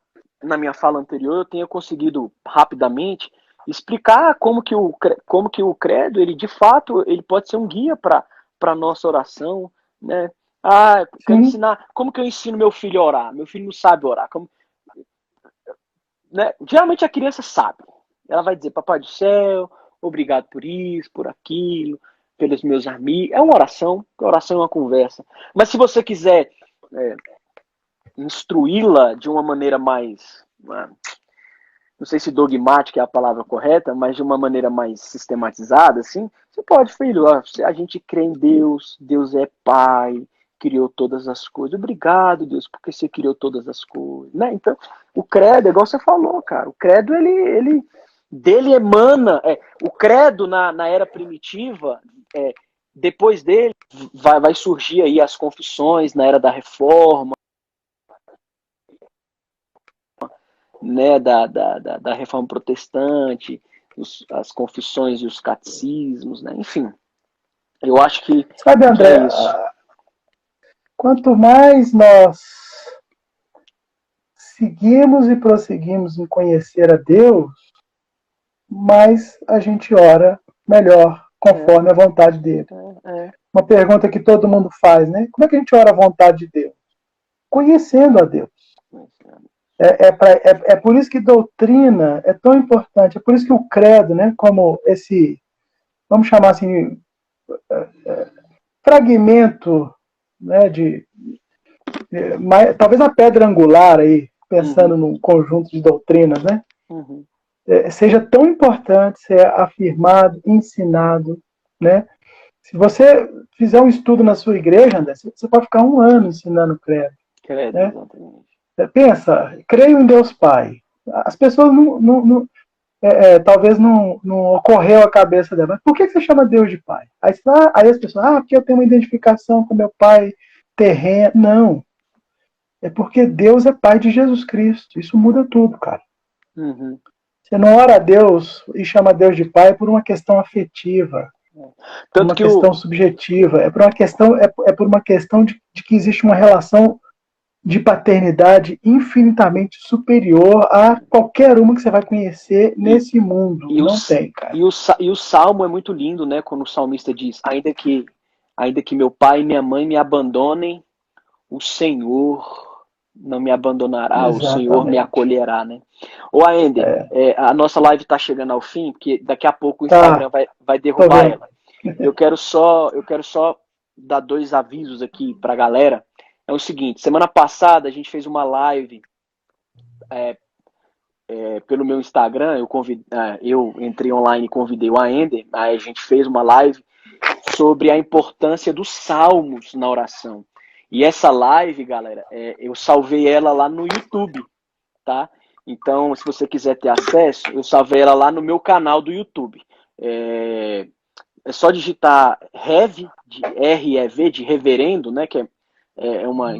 minha fala anterior eu tenha conseguido rapidamente explicar como que o credo, ele de fato, ele pode ser um guia para a nossa oração, né? Quero ensinar, como que eu ensino meu filho a orar? Meu filho não sabe orar. Né? Geralmente a criança sabe. Ela vai dizer: Papai do céu, obrigado por isso, por aquilo, pelos meus amigos. É uma oração, oração é uma conversa. Mas se você quiser instruí-la de uma maneira mais, não sei se dogmática é a palavra correta, mas de uma maneira mais sistematizada, assim, você pode, filho, a gente crê em Deus, Deus é Pai, criou todas as coisas. Obrigado, Deus, porque você criou todas as coisas. Né? Então, o credo, igual você falou, cara, o credo, ele dele emana, o credo na era primitiva, depois dele vai surgir aí as confissões na era da Reforma, né, da Reforma Protestante, as confissões e os catecismos, né? Enfim, eu acho que sabe, André, é isso. Quanto mais nós seguimos e prosseguimos em conhecer a Deus, mais a gente ora melhor, conforme a vontade dele. Uma pergunta que todo mundo faz, né? Como é que a gente ora a vontade de Deus? Conhecendo a Deus. É por isso que doutrina é tão importante. É por isso que o credo, né, como esse, vamos chamar assim, fragmento, né, talvez a pedra angular aí, pensando num conjunto de doutrinas, né, seja tão importante ser afirmado, ensinado, né? Se você fizer um estudo na sua igreja, André, você pode ficar 1 ano ensinando credo. Né? Exatamente. Pensa, creio em Deus Pai. As pessoas talvez não ocorreu a cabeça dela. Mas por que você chama Deus de Pai? Aí as pessoas, porque eu tenho uma identificação com meu pai terreno. Não. É porque Deus é Pai de Jesus Cristo. Isso muda tudo, cara. Você não ora a Deus e chama Deus de Pai por uma questão afetiva. Por uma questão subjetiva. É por uma questão de que existe uma relação de paternidade infinitamente superior a qualquer uma que você vai conhecer nesse mundo. Não tem, cara. E o Salmo é muito lindo, né? Quando o salmista diz: ainda que meu pai e minha mãe me abandonem, o Senhor não me abandonará, o Senhor me Exatamente. acolherá, né? Ô, Aender, a nossa live está chegando ao fim, porque daqui a pouco o Instagram Tá, vai tô derrubar vendo. ela. Eu quero só dar dois avisos aqui para a galera. É o seguinte, semana passada a gente fez uma live pelo meu Instagram, eu entrei online e convidei o Aender, aí a gente fez uma live sobre a importância dos salmos na oração. E essa live, galera, eu salvei ela lá no YouTube, tá? Então, se você quiser ter acesso, eu salvei ela lá no meu canal do YouTube. É só digitar Rev, de R-E-V, de reverendo, né? Que é uma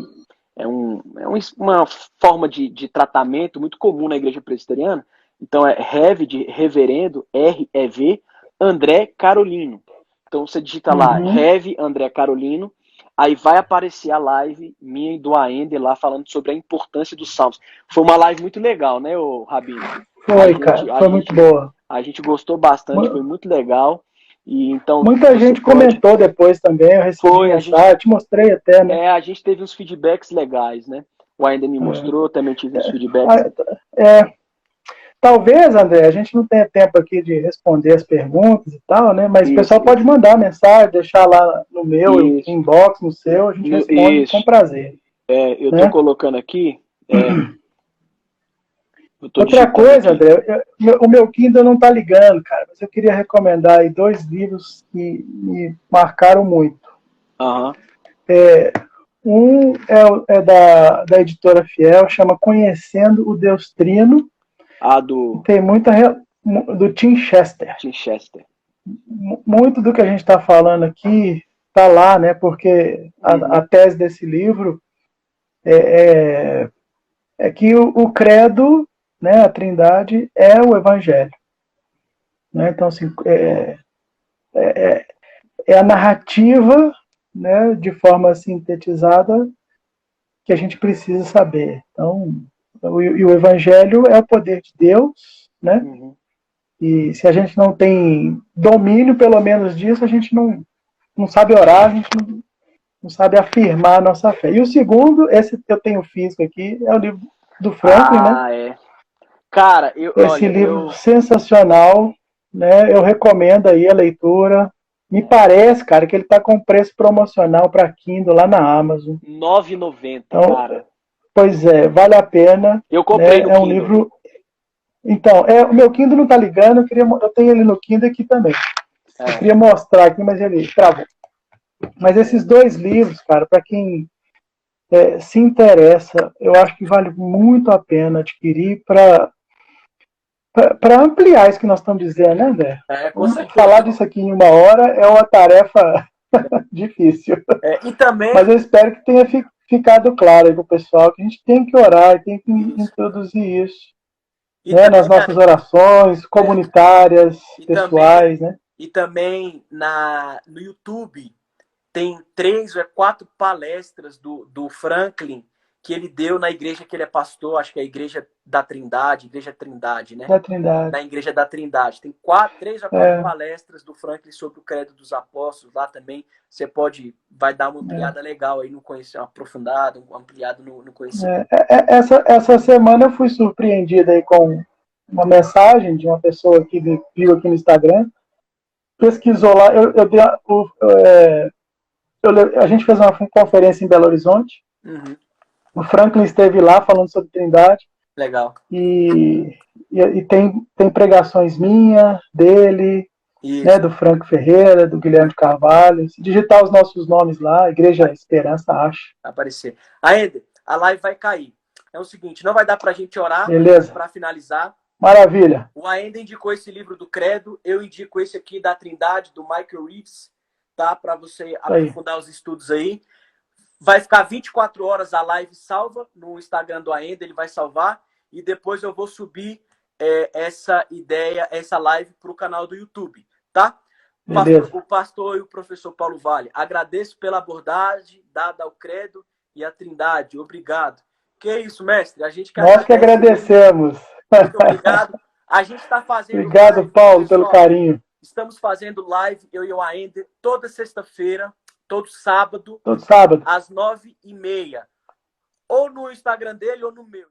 forma de tratamento muito comum na igreja presbiteriana. Então, é Rev, de reverendo, R-E-V, André Carolino. Então, você digita lá, Uhum. Rev, André Carolino, aí vai aparecer a live minha e do Aender lá falando sobre a importância dos salmos. Foi uma live muito legal, né, ô Rabino? A Foi, gente, cara, a foi muito gente, boa. a gente gostou bastante, foi muito legal. E então Muita você gente pode. comentou depois também, eu recebi Foi, mensagem, te mostrei até, né? a gente teve uns feedbacks legais, né? O Aender me mostrou, também tive uns feedbacks. É, talvez, André, a gente não tenha tempo aqui de responder as perguntas e tal, né? Mas o pessoal Isso, pode isso. mandar mensagem, deixar lá no meu Isso. inbox, no seu, a gente responde com Isso. prazer, Eu tô né? colocando aqui. Eu tô Outra digitando coisa, aqui. André, o meu Kindle não tá ligando, cara, mas eu queria recomendar aí dois livros que me marcaram muito. Aham. Um é da editora Fiel, chama Conhecendo o Deus Trino, e Do tem do Tim Chester. Chichester. Muito do que a gente está falando aqui está lá, né? Porque a Uhum. tese desse livro é que o credo, né, a Trindade, é o Evangelho. Né? Então, assim, é a narrativa, né, de forma sintetizada que a gente precisa saber. Então, o Evangelho é o poder de Deus, né? Uhum. E se a gente não tem domínio, pelo menos disso, a gente não sabe orar, a gente não sabe afirmar a nossa fé. E o segundo, esse que eu tenho físico aqui, é o livro do Franklin, né? É. Cara, Esse livro sensacional, né? Eu recomendo aí a leitura. Me parece, cara, que ele está com preço promocional para Kindle lá na Amazon. R$ 9,90, Então, cara. pois é, vale a pena, Eu comprei né? no É um Kindle. livro. Então, o meu Kindle não está ligando, eu tenho ele no Kindle aqui também. Eu É, queria mostrar aqui, mas ele travou. Mas é. esses dois livros, cara, para quem se interessa, eu acho que vale muito a pena adquirir para ampliar isso que nós estamos dizendo, né, André? Com Falar certeza. disso aqui em uma hora é uma tarefa difícil. E Mas também. eu espero que tenha ficado claro aí para o pessoal que a gente tem que orar, tem que Isso. introduzir isso, E né, nas também, nossas orações é, comunitárias, e também, pessoais, né? e também no YouTube tem 3 ou 4 palestras do Franklin que ele deu na igreja que ele é pastor, acho que é a Igreja Trindade, né? Da Trindade. Na Igreja da Trindade. Tem 3 ou 4 palestras do Franklin sobre o Credo dos Apóstolos. Lá também você vai dar uma ampliada legal aí no conhecimento, aprofundado, ampliado no conhecimento. Essa semana eu fui surpreendido aí com uma mensagem de uma pessoa que me viu aqui no Instagram, pesquisou lá, a gente fez uma conferência em Belo Horizonte, Uhum. o Franklin esteve lá falando sobre Trindade, Legal. e tem pregações minhas, dele, né, Isso. do Franco Ferreira, do Guilherme de Carvalho. Se digitar os nossos nomes lá, Igreja Vai Esperança, acho. aparecer. Aender, a live vai cair. É o seguinte, não vai dar pra gente orar Beleza? para finalizar. Maravilha. O Aender indicou esse livro do Credo, eu indico esse aqui da Trindade, do Michael Reeves, tá? Para você Aí. aprofundar os estudos aí. Vai ficar 24 horas a live salva no Instagram do Aender, ele vai salvar. E depois eu vou subir essa ideia, essa live para o canal do YouTube, tá? Beleza. O pastor e o professor Paulo Vale, agradeço pela abordagem dada ao Credo e à Trindade. Obrigado. Que isso, mestre? A gente que Nós que agradece aí. agradecemos. Muito obrigado. A gente está fazendo Obrigado, live, Paulo, pelo pessoal. carinho. Estamos fazendo live, eu e o Aender, toda sexta-feira, todo sábado, Todo sábado. às 9h30. ou no Instagram dele ou no meu.